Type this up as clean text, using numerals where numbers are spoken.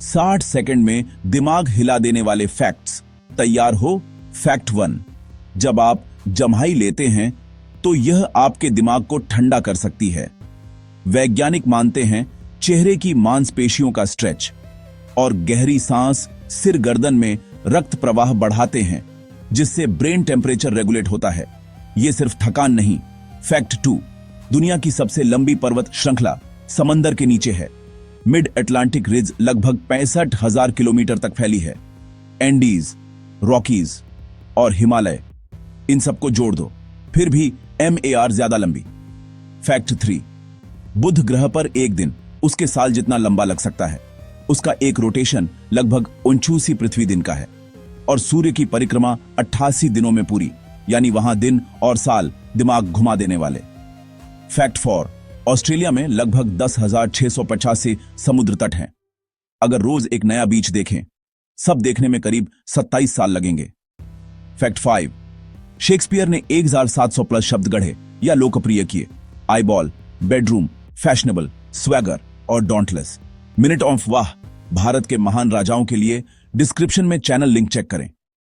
60 second में दिमाग हिला देने वाले फैक्ट्स। तैयार हो? फैक्ट 1। जब आप जम्हाई लेते हैं तो यह आपके दिमाग को ठंडा कर सकती है। वैज्ञानिक मानते हैं चेहरे की मांसपेशियों का स्ट्रेच और गहरी सांस सिर गर्दन में रक्त प्रवाह बढ़ाते हैं, जिससे ब्रेन टेम्परेचर रेगुलेट होता है। यह सिर्फ थकान नहीं। फैक्ट 2। दुनिया की सबसे लंबी पर्वत श्रृंखला समंदर के नीचे है। मिड अटलांटिक रिज लगभग 65,000 किलोमीटर तक फैली है। एंडीज, रॉकीज और हिमालय, इन सबको जोड़ दो, फिर भी MAR ज्यादा लंबी। फैक्ट 3। बुध ग्रह पर एक दिन उसके साल जितना लंबा लग सकता है। उसका एक रोटेशन लगभग 89 पृथ्वी दिन का है और सूर्य की परिक्रमा 88 दिनों में पूरी, यानी वहां दिन और साल दिमाग घुमा देने वाले। फैक्ट 4। ऑस्ट्रेलिया में लगभग 10,685 समुद्र तट हैं। अगर रोज एक नया बीच देखें, सब देखने में करीब 27 साल लगेंगे। फैक्ट 5। शेक्सपियर ने 1700 प्लस शब्द गढ़े या लोकप्रिय किए। आईबॉल, बेडरूम, फैशनेबल, स्वैगर और डॉन्टलेस। मिनट ऑफ वाह भारत के महान राजाओं के लिए डिस्क्रिप्शन में चैनल लिंक चेक करें।